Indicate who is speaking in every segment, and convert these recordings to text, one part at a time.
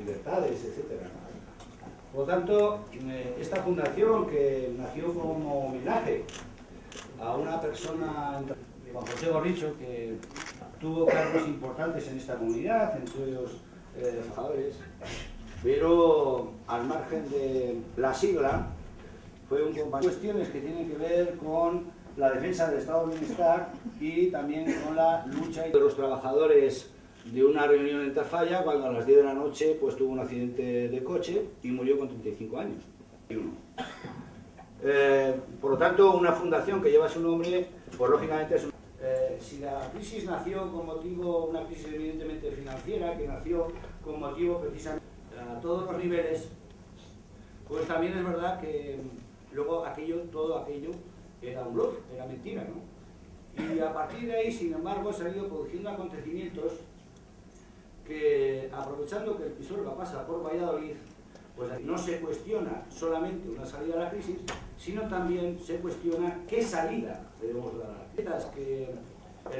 Speaker 1: libertades, etc. Por lo tanto, esta fundación, que nació como homenaje a una persona, Juan José Gorricho, que tuvo cargos importantes en esta comunidad, entre ellos trabajadores, pero al margen de la sigla, fue un compañero de cuestiones que tienen que ver con la defensa del estado de bienestar y también con la lucha de los trabajadores de una reunión en Tafalla, cuando a las 10 de la noche pues, tuvo un accidente de coche y murió con 35 años. Por lo tanto, una fundación que lleva su nombre, pues lógicamente es si la crisis nació con motivo, una crisis evidentemente financiera, que nació con motivo precisamente a todos los niveles, pues también es verdad que luego todo aquello era un bluff, era mentira, ¿no? Y a partir de ahí, sin embargo, se han ido produciendo acontecimientos que, aprovechando que el Pisuerga pasa por Valladolid, pues no se cuestiona solamente una salida a la crisis, sino también se cuestiona qué salida debemos dar a la crisis. Que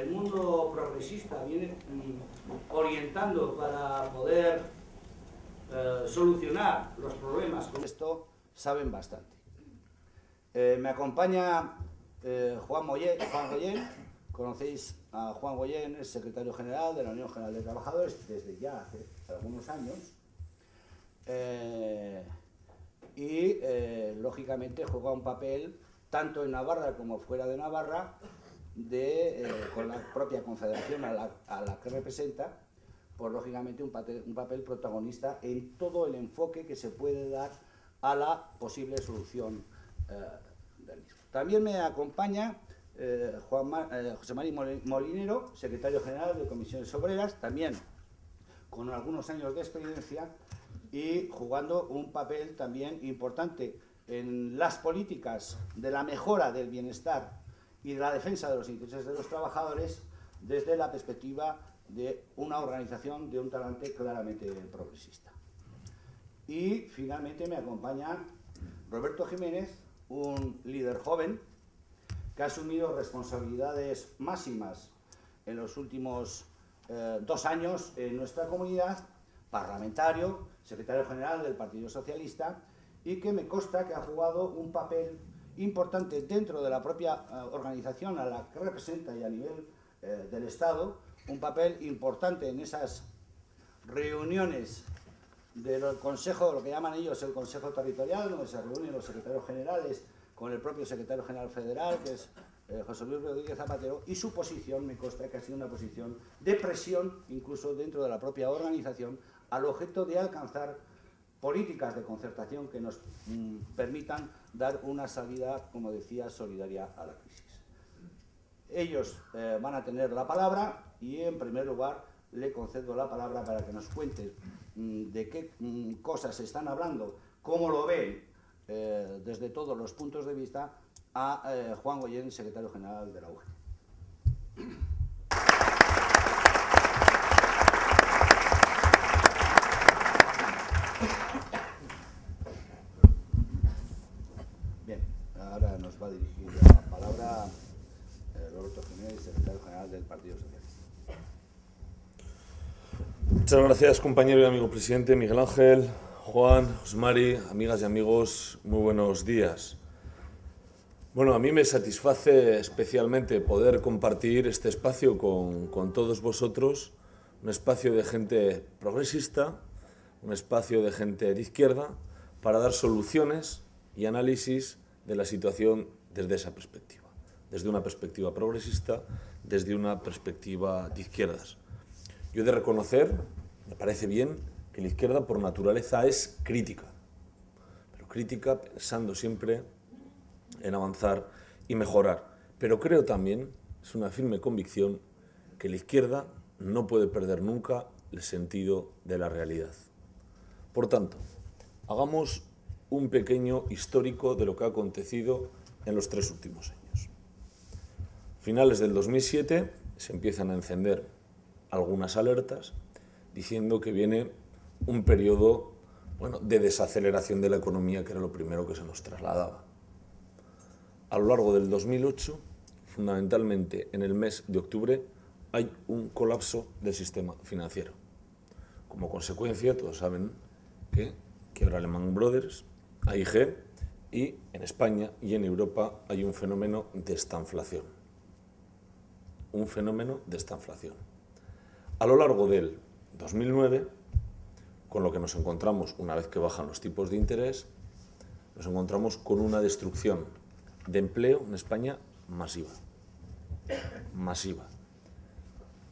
Speaker 1: el mundo progresista viene orientando para poder solucionar los problemas. Con esto saben bastante. Me acompaña Juan Goyén. Conocéis a Juan Goyén, es secretario general de la Unión General de Trabajadores desde ya hace algunos años. Lógicamente juega un papel tanto en Navarra como fuera de Navarra con la propia confederación a la que representa, pues lógicamente un papel protagonista en todo el enfoque que se puede dar a la posible solución del mismo. También me acompaña José María Molinero, secretario general de Comisiones Obreras, también con algunos años de experiencia y jugando un papel también importante en las políticas de la mejora del bienestar y de la defensa de los intereses de los trabajadores desde la perspectiva de una organización de un talante claramente progresista. Y finalmente me acompaña Roberto Jiménez, un líder joven que ha asumido responsabilidades máximas en los últimos 2 años en nuestra comunidad, parlamentario, secretario general del Partido Socialista, y que me consta que ha jugado un papel importante dentro de la propia organización a la que representa y a nivel del Estado, un papel importante en esas reuniones del Consejo, lo que llaman ellos el Consejo Territorial, donde se reúnen los secretarios generales con el propio secretario general federal, que es José Luis Rodríguez Zapatero, y su posición me consta que ha sido una posición de presión, incluso dentro de la propia organización, al objeto de alcanzar políticas de concertación que nos permitan dar una salida, como decía, solidaria a la crisis. Ellos van a tener la palabra y, en primer lugar, le concedo la palabra para que nos cuente de qué cosas se están hablando, cómo lo ven desde todos los puntos de vista, a Juan Goyén, secretario general de la UGT. Bien, ahora nos va a dirigir la palabra Roberto Jiménez, secretario general del Partido Socialista.
Speaker 2: Muchas gracias, compañero y amigo presidente Miguel Ángel, Juan, Osmari, amigas y amigos, muy buenos días. Bueno, a mí me satisface especialmente poder compartir este espacio con todos vosotros, un espacio de gente progresista, un espacio de gente de izquierda, para dar soluciones y análisis de la situación desde esa perspectiva, desde una perspectiva progresista, desde una perspectiva de izquierdas. Yo he de reconocer, me parece bien, que la izquierda por naturaleza es crítica, pero crítica pensando siempre en avanzar y mejorar. Pero creo también, es una firme convicción, que la izquierda no puede perder nunca el sentido de la realidad. Por tanto, hagamos un pequeño histórico de lo que ha acontecido en los 3 últimos años. Finales del 2007 se empiezan a encender algunas alertas diciendo que viene un periodo de desaceleración de la economía, que era lo primero que se nos trasladaba. A lo largo del 2008, fundamentalmente en el mes de octubre, hay un colapso del sistema financiero. Como consecuencia, todos saben que quiebra Lehman Brothers, AIG, y en España y en Europa hay un fenómeno de estanflación. Un fenómeno de estanflación. A lo largo del 2009, con lo que nos encontramos una vez que bajan los tipos de interés, nos encontramos con una destrucción de empleo en España masiva. Masiva.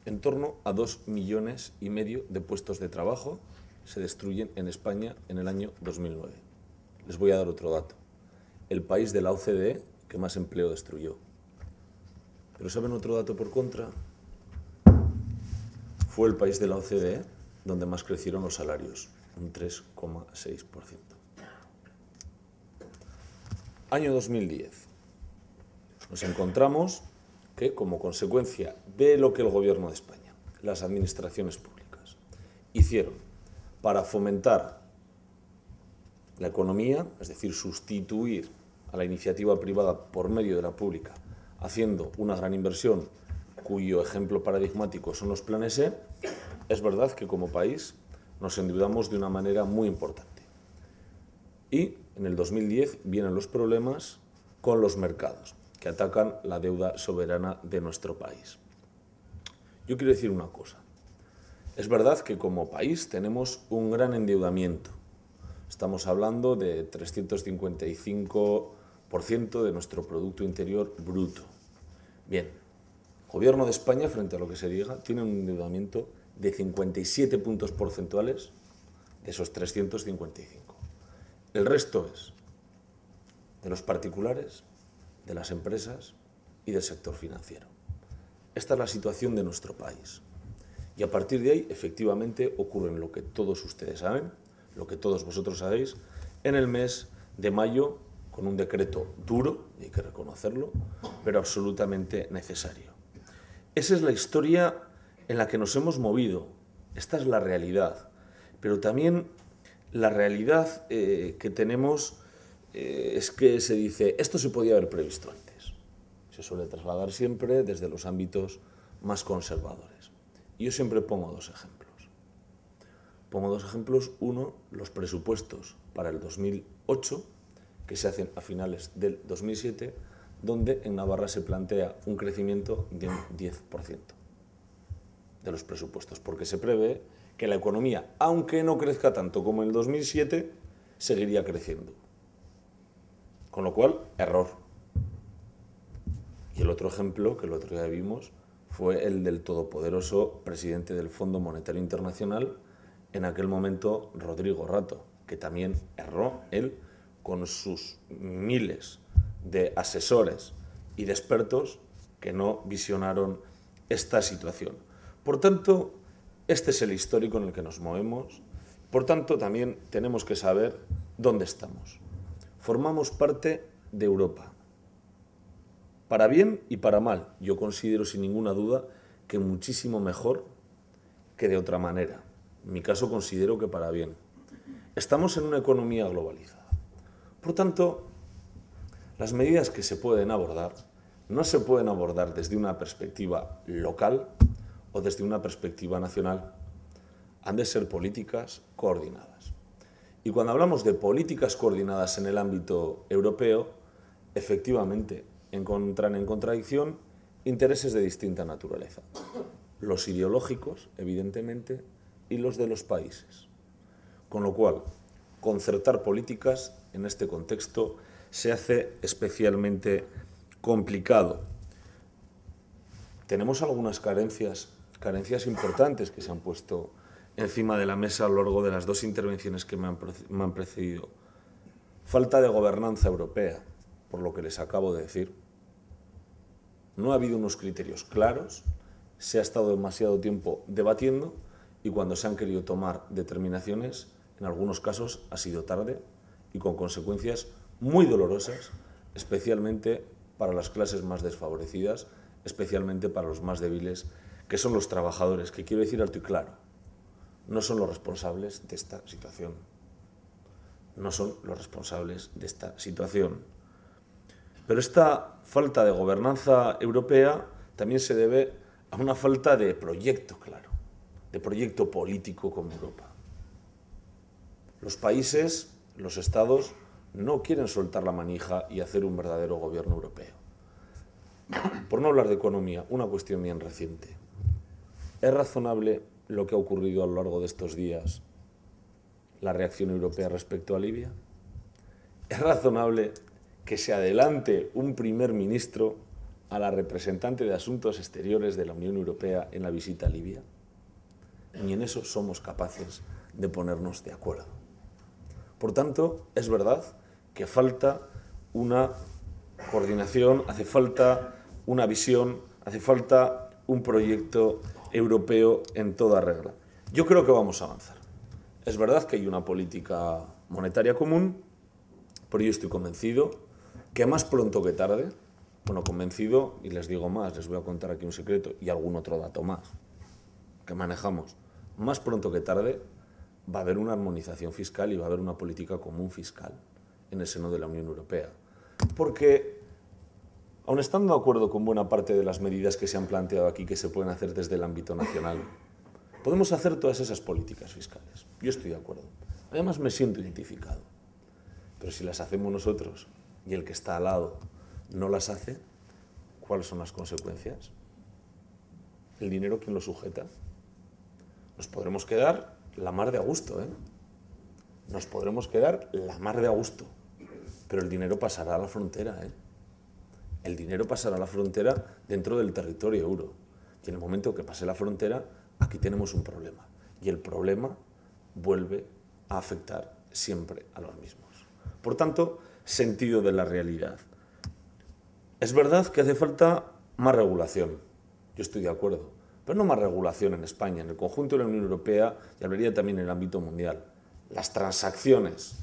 Speaker 2: En torno a 2,5 millones de puestos de trabajo se destruyen en España en el año 2009. Les voy a dar otro dato. El país de la OCDE que más empleo destruyó. Pero ¿saben otro dato por contra? Fue el país de la OCDE donde más crecieron los salarios, un 3,6%. Año 2010. Nos encontramos que, como consecuencia de lo que el Gobierno de España, las administraciones públicas, hicieron para fomentar la economía, es decir, sustituir a la iniciativa privada por medio de la pública, haciendo una gran inversión, cuyo ejemplo paradigmático son los planes E, es verdad que como país nos endeudamos de una manera muy importante. Y en el 2010 vienen los problemas con los mercados, que atacan la deuda soberana de nuestro país. Yo quiero decir una cosa. Es verdad que como país tenemos un gran endeudamiento. Estamos hablando de 355% de nuestro Producto Interior Bruto. Bien, el Gobierno de España, frente a lo que se diga, tiene un endeudamiento de 57 puntos porcentuales de esos 355. El resto es de los particulares, de las empresas y del sector financiero. Esta es la situación de nuestro país. Y a partir de ahí, efectivamente, ocurre lo que todos ustedes saben, lo que todos vosotros sabéis, en el mes de mayo, con un decreto duro, y hay que reconocerlo, pero absolutamente necesario. Esa es la historia en la que nos hemos movido. Esta es la realidad. Pero también la realidad que tenemos es que se dice, esto se podía haber previsto antes. Se suele trasladar siempre desde los ámbitos más conservadores. Y yo siempre pongo dos ejemplos. Pongo dos ejemplos. Uno, los presupuestos para el 2008, que se hacen a finales del 2007, donde en Navarra se plantea un crecimiento de un 10% de los presupuestos, porque se prevé que la economía, aunque no crezca tanto como en el 2007, seguiría creciendo. Con lo cual, error. Y el otro ejemplo, que el otro día vimos, fue el del todopoderoso presidente del Fondo Monetario Internacional, en aquel momento Rodrigo Rato, que también erró él con sus miles de asesores y de expertos que no visionaron esta situación. Por tanto, este es el histórico en el que nos movemos. Por tanto, también tenemos que saber dónde estamos. Formamos parte de Europa. Para bien y para mal, yo considero sin ninguna duda que muchísimo mejor que de otra manera. En mi caso considero que para bien. Estamos en una economía globalizada. Por tanto, las medidas que se pueden abordar no se pueden abordar desde una perspectiva local o desde una perspectiva nacional. Han de ser políticas coordinadas. Y cuando hablamos de políticas coordinadas en el ámbito europeo, efectivamente encuentran en contradicción intereses de distinta naturaleza. Los ideológicos, evidentemente, y los de los países. Con lo cual, concertar políticas en este contexto se hace especialmente complicado. Tenemos algunas carencias importantes que se han puesto encima de la mesa a lo largo de las dos intervenciones que me han precedido. Falta de gobernanza europea, por lo que les acabo de decir. No ha habido unos criterios claros, se ha estado demasiado tiempo debatiendo y cuando se han querido tomar determinaciones, en algunos casos ha sido tarde y con consecuencias muy dolorosas, especialmente para las clases más desfavorecidas, especialmente para los más débiles, que son los trabajadores, que quiero decir alto y claro, no son los responsables de esta situación. No son los responsables de esta situación. Pero esta falta de gobernanza europea también se debe a una falta de proyecto claro, de proyecto político como Europa. Los países, los estados, no quieren soltar la manija y hacer un verdadero gobierno europeo. Por no hablar de economía, una cuestión bien reciente. ¿Es razonable lo que ha ocurrido a lo largo de estos días, la reacción europea respecto a Libia? ¿Es razonable que se adelante un primer ministro a la representante de Asuntos Exteriores de la Unión Europea en la visita a Libia? Ni en eso somos capaces de ponernos de acuerdo. Por tanto, es verdad que falta una coordinación, hace falta una visión, hace falta un proyecto europeo en toda regla. Yo creo que vamos a avanzar. Es verdad que hay una política monetaria común, pero yo estoy convencido que más pronto que tarde, bueno, convencido, y les digo más, les voy a contar aquí un secreto y algún otro dato más que manejamos, más pronto que tarde va a haber una armonización fiscal y va a haber una política común fiscal en el seno de la Unión Europea. Porque, aun estando de acuerdo con buena parte de las medidas que se han planteado aquí que se pueden hacer desde el ámbito nacional, podemos hacer todas esas políticas fiscales. Yo estoy de acuerdo. Además, me siento identificado. Pero si las hacemos nosotros y el que está al lado no las hace, ¿cuáles son las consecuencias? ¿El dinero quién lo sujeta? Nos podremos quedar la mar de a gusto, ¿eh? Nos podremos quedar la mar de a gusto. Pero el dinero pasará a la frontera, ¿eh? El dinero pasará a la frontera dentro del territorio euro. Y en el momento que pase la frontera, aquí tenemos un problema. Y el problema vuelve a afectar siempre a los mismos. Por tanto, sentido de la realidad. Es verdad que hace falta más regulación. Yo estoy de acuerdo. Pero no más regulación en España, en el conjunto de la Unión Europea y hablaría también en el ámbito mundial. Las transacciones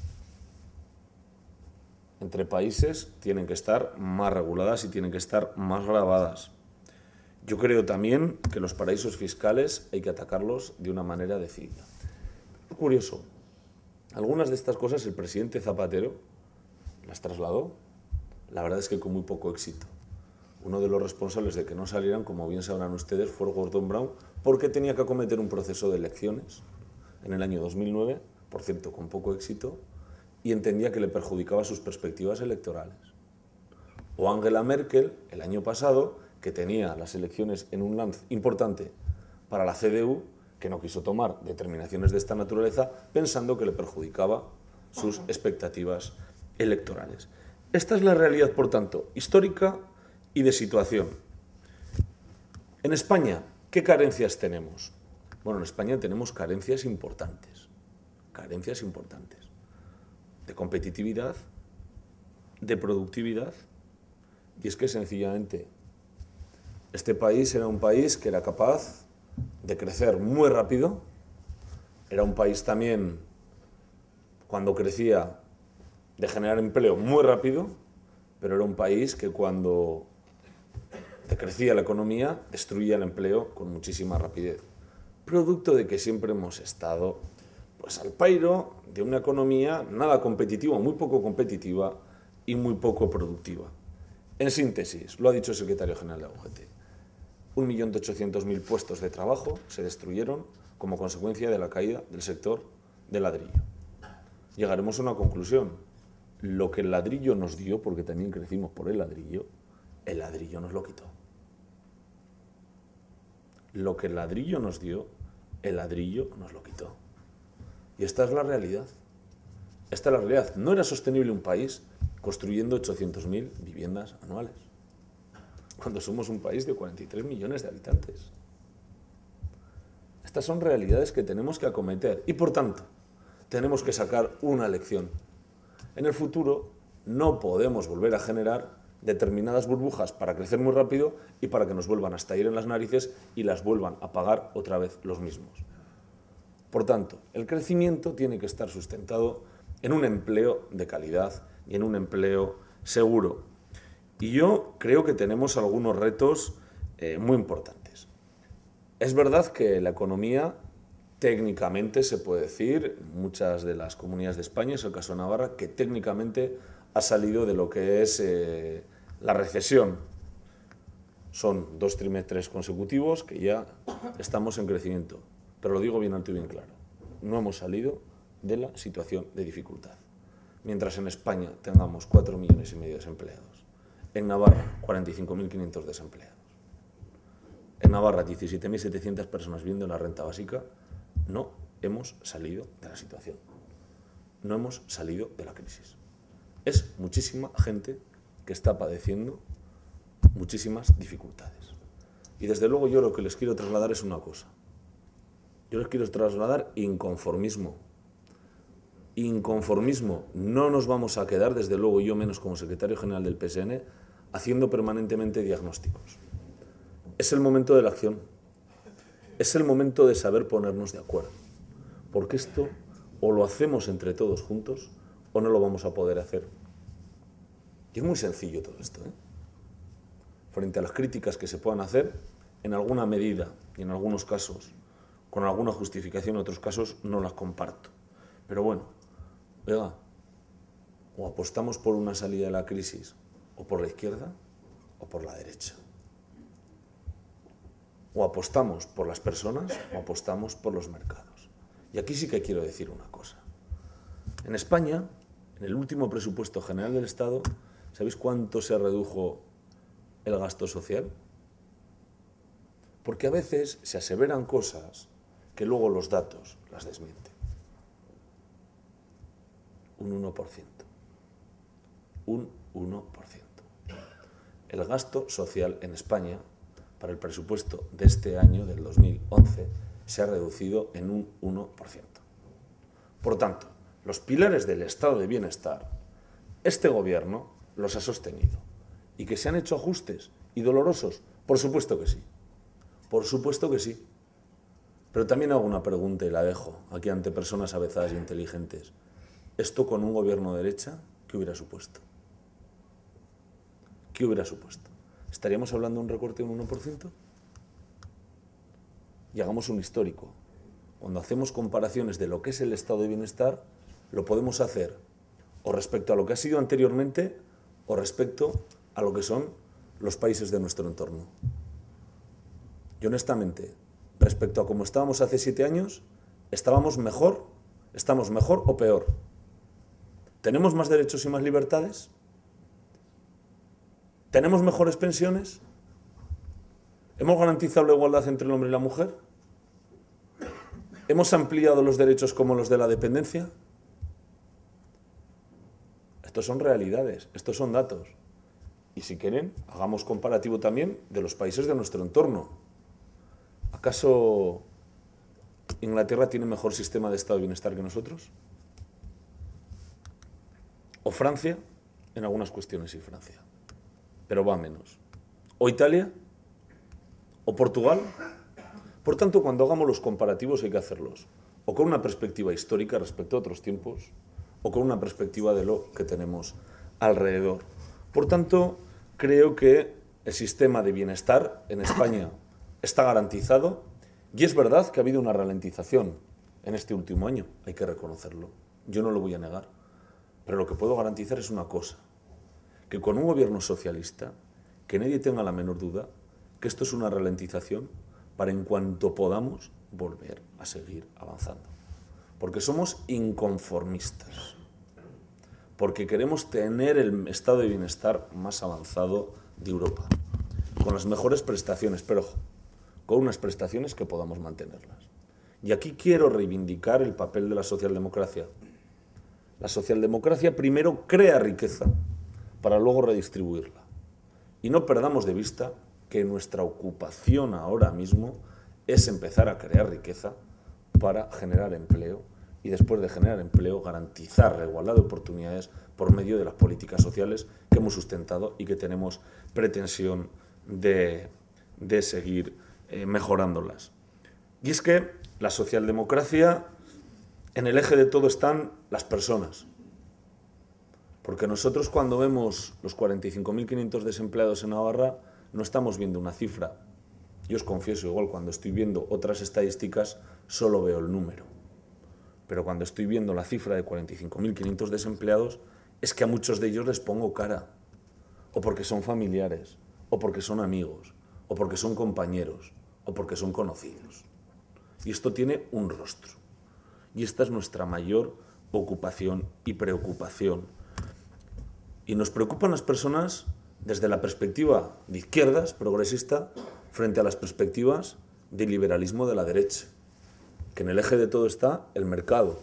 Speaker 2: entre países tienen que estar más reguladas y tienen que estar más gravadas. Yo creo también que los paraísos fiscales hay que atacarlos de una manera decidida. Es curioso, algunas de estas cosas el presidente Zapatero las trasladó, la verdad es que con muy poco éxito. Uno de los responsables de que no salieran, como bien sabrán ustedes, fue Gordon Brown, porque tenía que acometer un proceso de elecciones en el año 2009, por cierto, con poco éxito, y entendía que le perjudicaba sus perspectivas electorales. O Angela Merkel, el año pasado, que tenía las elecciones en un lance importante para la CDU, que no quiso tomar determinaciones de esta naturaleza, pensando que le perjudicaba sus expectativas electorales. Esta es la realidad, por tanto, histórica y de situación. En España, ¿qué carencias tenemos? Bueno, en España tenemos carencias importantes, de competitividad, de productividad, y es que sencillamente este país era un país que era capaz de crecer muy rápido, era un país también, cuando crecía, de generar empleo muy rápido, pero era un país que cuando decrecía la economía, destruía el empleo con muchísima rapidez. Producto de que siempre hemos estado pues, al pairo de una economía nada competitiva, muy poco competitiva y muy poco productiva. En síntesis, lo ha dicho el secretario general de la UGT, 1.800.000 puestos de trabajo se destruyeron como consecuencia de la caída del sector del ladrillo. Llegaremos a una conclusión. Lo que el ladrillo nos dio, porque también crecimos por el ladrillo nos lo quitó. Lo que el ladrillo nos dio, el ladrillo nos lo quitó. Y esta es la realidad. Esta es la realidad. No era sostenible un país construyendo 800.000 viviendas anuales, cuando somos un país de 43 millones de habitantes. Estas son realidades que tenemos que acometer y, por tanto, tenemos que sacar una lección. En el futuro no podemos volver a generar determinadas burbujas para crecer muy rápido y para que nos vuelvan a estallar en las narices y las vuelvan a pagar otra vez los mismos. Por tanto, el crecimiento tiene que estar sustentado en un empleo de calidad y en un empleo seguro. Y yo creo que tenemos algunos retos muy importantes. Es verdad que la economía, técnicamente se puede decir, muchas de las comunidades de España, es el caso de Navarra, que técnicamente ha salido de lo que es la recesión. Son 2 trimestres consecutivos que ya estamos en crecimiento. pero lo digo bien alto y bien claro. No hemos salido de la situación de dificultad. Mientras en España tengamos 4,5 millones de desempleados, en Navarra 45.500 desempleados, en Navarra 17.700 personas viviendo en la renta básica, no hemos salido de la situación. No hemos salido de la crisis. Es muchísima gente que está padeciendo muchísimas dificultades. Y desde luego yo lo que les quiero trasladar es una cosa. Yo les quiero trasladar inconformismo. Inconformismo. No nos vamos a quedar, desde luego yo menos como secretario general del PSN, haciendo permanentemente diagnósticos. Es el momento de la acción. Es el momento de saber ponernos de acuerdo. Porque esto o lo hacemos entre todos juntos o no lo vamos a poder hacer. Y es muy sencillo todo esto, ¿eh? Frente a las críticas que se puedan hacer, en alguna medida y en algunos casos, con alguna justificación, en otros casos no las comparto. Pero bueno, oiga, o apostamos por una salida de la crisis, o por la izquierda, o por la derecha. O apostamos por las personas, o apostamos por los mercados. Y aquí sí que quiero decir una cosa. En España, en el último presupuesto general del Estado, ¿sabéis cuánto se redujo el gasto social? Porque a veces se aseveran cosas que luego los datos las desmienten. Un 1%. Un 1%. El gasto social en España, para el presupuesto de este año, del 2011, se ha reducido en un 1%. Por tanto, los pilares del estado de bienestar, este gobierno los ha sostenido. ¿Y que se han hecho ajustes y dolorosos? Por supuesto que sí. Por supuesto que sí. Pero también hago una pregunta y la dejo aquí ante personas avezadas e inteligentes. ¿Esto con un gobierno de derecha qué hubiera supuesto? ¿Qué hubiera supuesto? ¿Estaríamos hablando de un recorte de un 1%? Y hagamos un histórico. Cuando hacemos comparaciones de lo que es el estado de bienestar, lo podemos hacer o respecto a lo que ha sido anteriormente o respecto a lo que son los países de nuestro entorno. Y honestamente, respecto a cómo estábamos hace 7 años, ¿estamos mejor o peor? ¿Tenemos más derechos y más libertades? ¿Tenemos mejores pensiones? ¿Hemos garantizado la igualdad entre el hombre y la mujer? ¿Hemos ampliado los derechos como los de la dependencia? Estos son realidades, estos son datos. Y si quieren, hagamos comparativo también de los países de nuestro entorno. ¿Acaso Inglaterra tiene mejor sistema de estado de bienestar que nosotros? ¿O Francia? En algunas cuestiones sí, Francia. Pero va menos. ¿O Italia? ¿O Portugal? Por tanto, cuando hagamos los comparativos hay que hacerlos o con una perspectiva histórica respecto a otros tiempos o con una perspectiva de lo que tenemos alrededor. Por tanto, creo que el sistema de bienestar en España está garantizado y es verdad que ha habido una ralentización en este último año, hay que reconocerlo, yo no lo voy a negar, pero lo que puedo garantizar es una cosa, que con un gobierno socialista, que nadie tenga la menor duda, que esto es una ralentización para en cuanto podamos volver a seguir avanzando. Porque somos inconformistas, porque queremos tener el estado de bienestar más avanzado de Europa, con las mejores prestaciones, pero ojo, con unas prestaciones que podamos mantenerlas. Y aquí quiero reivindicar el papel de la socialdemocracia. La socialdemocracia primero crea riqueza para luego redistribuirla. Y no perdamos de vista que nuestra ocupación ahora mismo es empezar a crear riqueza para generar empleo y después de generar empleo garantizar la igualdad de oportunidades por medio de las políticas sociales que hemos sustentado y que tenemos pretensión de seguir mejorándolas. Y es que la socialdemocracia, en el eje de todo están las personas. Porque nosotros cuando vemos los 45.500 desempleados en Navarra, no estamos viendo una cifra. Yo os confieso, igual cuando estoy viendo otras estadísticas, solo veo el número. Pero cuando estoy viendo la cifra de 45.500 desempleados, es que a muchos de ellos les pongo cara. O porque son familiares, o porque son amigos, o porque son compañeros, o porque son conocidos. Y esto tiene un rostro. Y esta es nuestra mayor ocupación y preocupación. Y nos preocupan las personas desde la perspectiva de izquierdas, progresista, frente a las perspectivas del liberalismo de la derecha. Que en el eje de todo está el mercado.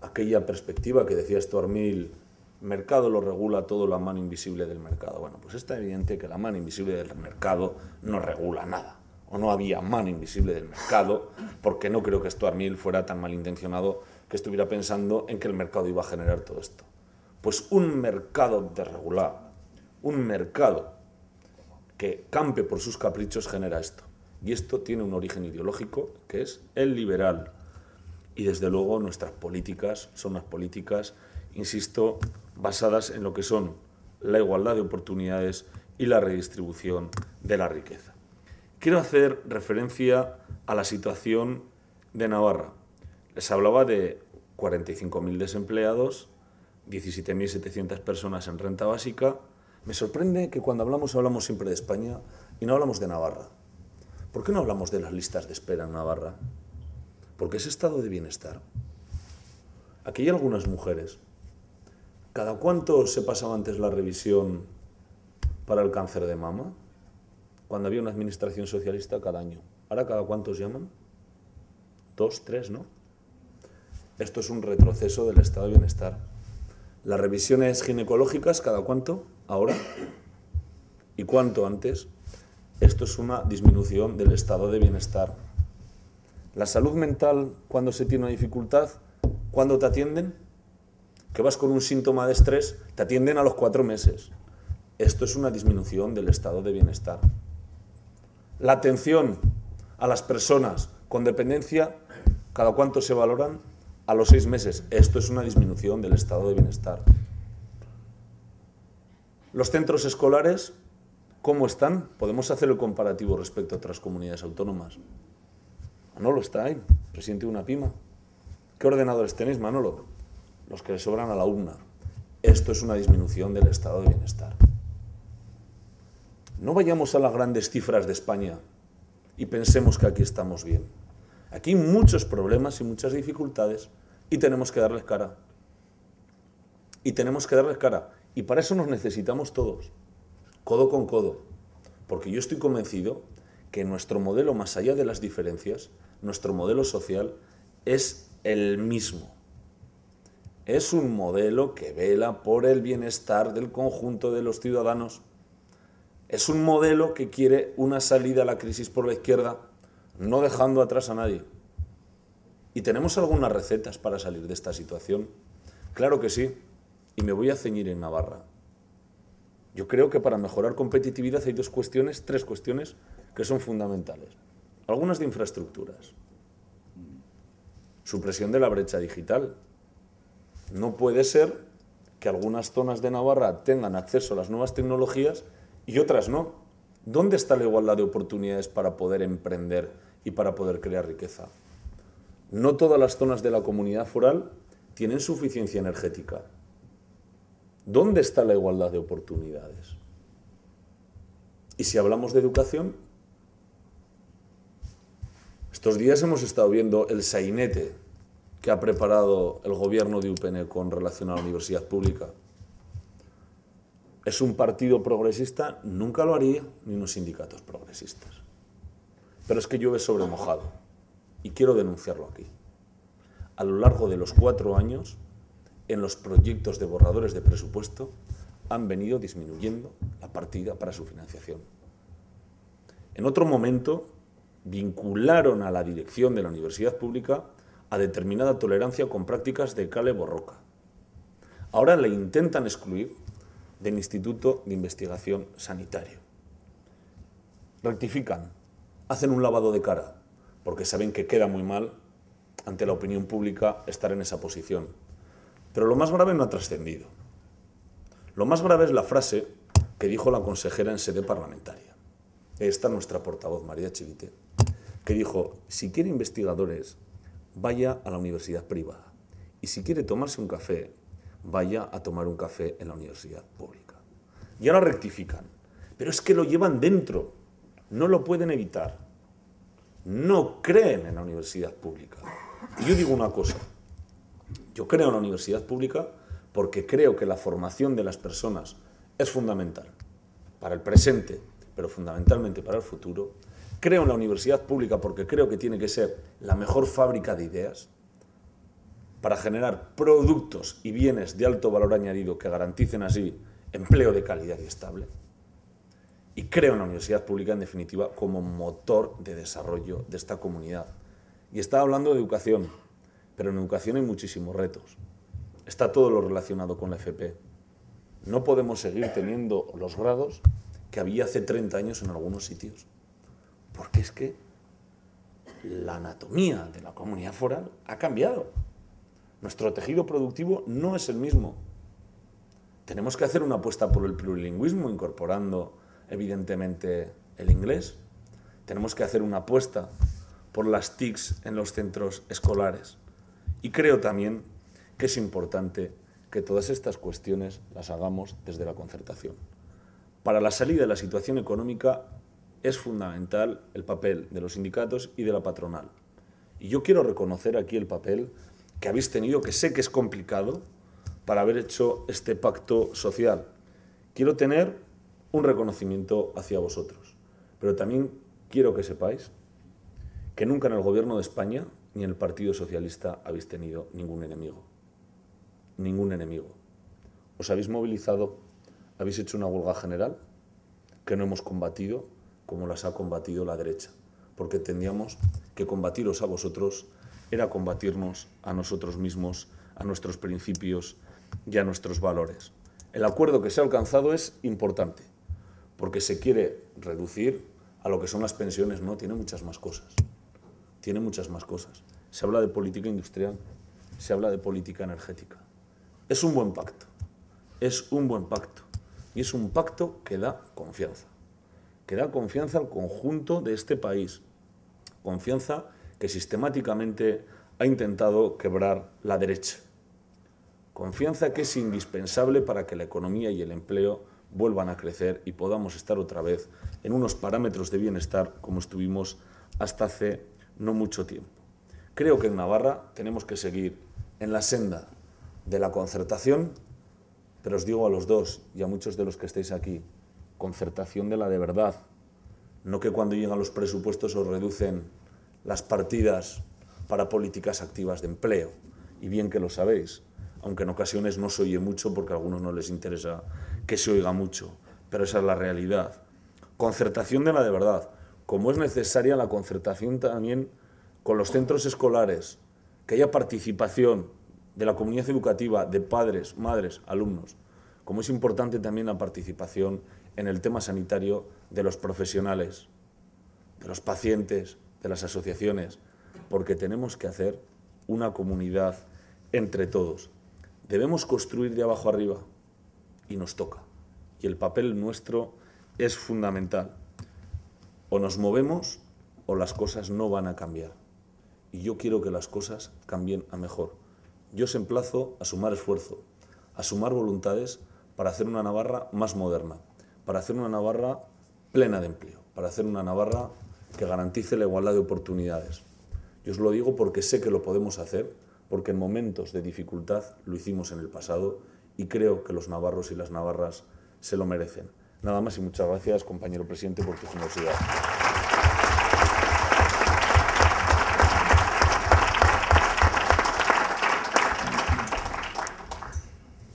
Speaker 2: Aquella perspectiva que decía Stuart Mill, mercado lo regula todo, la mano invisible del mercado. Bueno, pues está evidente que la mano invisible del mercado no regula nada. O no había mano invisible del mercado, porque no creo que Stuart Mill fuera tan malintencionado que estuviera pensando en que el mercado iba a generar todo esto. Pues un mercado desregulado, un mercado que campe por sus caprichos genera esto. Y esto tiene un origen ideológico que es el liberal. Y desde luego nuestras políticas son unas políticas, insisto, basadas en lo que son la igualdad de oportunidades y la redistribución de la riqueza. Quiero hacer referencia a la situación de Navarra. Les hablaba de 45.000 desempleados, 17.700 personas en renta básica. Me sorprende que cuando hablamos siempre de España y no hablamos de Navarra. ¿Por qué no hablamos de las listas de espera en Navarra? Porque es estado de bienestar. Aquí hay algunas mujeres. ¿Cada cuánto se pasaba antes la revisión para el cáncer de mama? Cuando había una administración socialista, cada año. ¿Ahora cada cuántos llaman? 2, 3, ¿no? Esto es un retroceso del estado de bienestar. Las revisiones ginecológicas, ¿cada cuánto? Ahora. ¿Y cuánto antes? Esto es una disminución del estado de bienestar. La salud mental, cuando se tiene una dificultad, ¿cuándo te atienden? Que vas con un síntoma de estrés, te atienden a los 4 meses. Esto es una disminución del estado de bienestar. La atención a las personas con dependencia, ¿cada cuánto se valoran? A los 6 meses. Esto es una disminución del estado de bienestar. Los centros escolares, ¿cómo están? Podemos hacer el comparativo respecto a otras comunidades autónomas. Manolo está ahí, presidente de una PIMA. ¿Qué ordenadores tenéis, Manolo? Los que le sobran a la UNA. Esto es una disminución del estado de bienestar. No vayamos a las grandes cifras de España y pensemos que aquí estamos bien. Aquí hay muchos problemas y muchas dificultades y tenemos que darles cara. Y tenemos que darles cara. Y para eso nos necesitamos todos, codo con codo. Porque yo estoy convencido que nuestro modelo, más allá de las diferencias, nuestro modelo social es el mismo. Es un modelo que vela por el bienestar del conjunto de los ciudadanos. Es un modelo que quiere una salida a la crisis por la izquierda, no dejando atrás a nadie. ¿Y tenemos algunas recetas para salir de esta situación? Claro que sí, y me voy a ceñir en Navarra. Yo creo que para mejorar competitividad hay 3 cuestiones que son fundamentales. Algunas de infraestructuras. Supresión de la brecha digital. No puede ser que algunas zonas de Navarra tengan acceso a las nuevas tecnologías y otras no. ¿Dónde está la igualdad de oportunidades para poder emprender y para poder crear riqueza? No todas las zonas de la comunidad foral tienen suficiencia energética. ¿Dónde está la igualdad de oportunidades? Y si hablamos de educación, estos días hemos estado viendo el sainete que ha preparado el gobierno de UPN con relación a la universidad pública. ¿Es un partido progresista? Nunca lo haría, ni unos sindicatos progresistas. Pero es que llueve sobre mojado, y quiero denunciarlo aquí. A lo largo de los 4 años, en los proyectos de borradores de presupuesto, han venido disminuyendo la partida para su financiación. En otro momento, vincularon a la dirección de la universidad pública a determinada tolerancia con prácticas de cale borroca. Ahora le intentan excluir del Instituto de Investigación Sanitario. Rectifican, hacen un lavado de cara, porque saben que queda muy mal ante la opinión pública estar en esa posición. Pero lo más grave no ha trascendido. Lo más grave es la frase que dijo la consejera en sede parlamentaria. Esta nuestra portavoz, María Chivite, que dijo, si quiere investigadores, vaya a la universidad privada. Y si quiere tomarse un café, vaya a tomar un café en la universidad pública. Y ahora rectifican. Pero es que lo llevan dentro. No lo pueden evitar. no creen en la universidad pública. Y yo digo una cosa, yo creo en la universidad pública porque creo que la formación de las personas es fundamental para el presente, pero fundamentalmente para el futuro. Creo en la universidad pública porque creo que tiene que ser la mejor fábrica de ideas para generar productos y bienes de alto valor añadido que garanticen así empleo de calidad y estable. Y creo en la universidad pública, en definitiva, como motor de desarrollo de esta comunidad. Y estaba hablando de educación, pero en educación hay muchísimos retos. Está todo lo relacionado con la FP. No podemos seguir teniendo los grados que había hace 30 años en algunos sitios, porque es que la anatomía de la comunidad foral ha cambiado. Nuestro tejido productivo no es el mismo. Tenemos que hacer una apuesta por el plurilingüismo, incorporando evidentemente el inglés. Tenemos que hacer una apuesta por las TICs en los centros escolares. Y creo también que es importante que todas estas cuestiones las hagamos desde la concertación. Para la salida de la situación económica es fundamental el papel de los sindicatos y de la patronal. Y yo quiero reconocer aquí el papel que habéis tenido, que sé que es complicado, para haber hecho este pacto social. Quiero tener un reconocimiento hacia vosotros, pero también quiero que sepáis que nunca en el Gobierno de España ni en el Partido Socialista habéis tenido ningún enemigo. Ningún enemigo. Os habéis movilizado, habéis hecho una huelga general que no hemos combatido como las ha combatido la derecha, porque entendíamos que combatiros a vosotros era combatirnos a nosotros mismos, a nuestros principios y a nuestros valores. El acuerdo que se ha alcanzado es importante, porque se quiere reducir a lo que son las pensiones, no, tiene muchas más cosas. Tiene muchas más cosas. Se habla de política industrial, se habla de política energética. Es un buen pacto, es un buen pacto. Y es un pacto que da confianza al conjunto de este país. Confianza que sistemáticamente ha intentado quebrar la derecha. Confianza que es indispensable para que la economía y el empleo vuelvan a crecer y podamos estar otra vez en unos parámetros de bienestar como estuvimos hasta hace no mucho tiempo. Creo que en Navarra tenemos que seguir en la senda de la concertación, pero os digo a los dos y a muchos de los que estáis aquí, concertación de la de verdad, no que cuando llegan los presupuestos os reducen las partidas para políticas activas de empleo, y bien que lo sabéis, aunque en ocasiones no se oye mucho porque a algunos no les interesa que se oiga mucho, pero esa es la realidad. Concertación de la de verdad, como es necesaria la concertación también con los centros escolares, que haya participación de la comunidad educativa, de padres, madres, alumnos, como es importante también la participación en el tema sanitario de los profesionales, de los pacientes, de las asociaciones, porque tenemos que hacer una comunidad entre todos. Debemos construir de abajo arriba y nos toca. Y el papel nuestro es fundamental. O nos movemos o las cosas no van a cambiar. Y yo quiero que las cosas cambien a mejor. Yo os emplazo a sumar esfuerzo, a sumar voluntades para hacer una Navarra más moderna, para hacer una Navarra plena de empleo, para hacer una Navarra que garantice la igualdad de oportunidades. Yo os lo digo porque sé que lo podemos hacer, porque en momentos de dificultad lo hicimos en el pasado y creo que los navarros y las navarras se lo merecen. Nada más y muchas gracias, compañero presidente, por tu generosidad.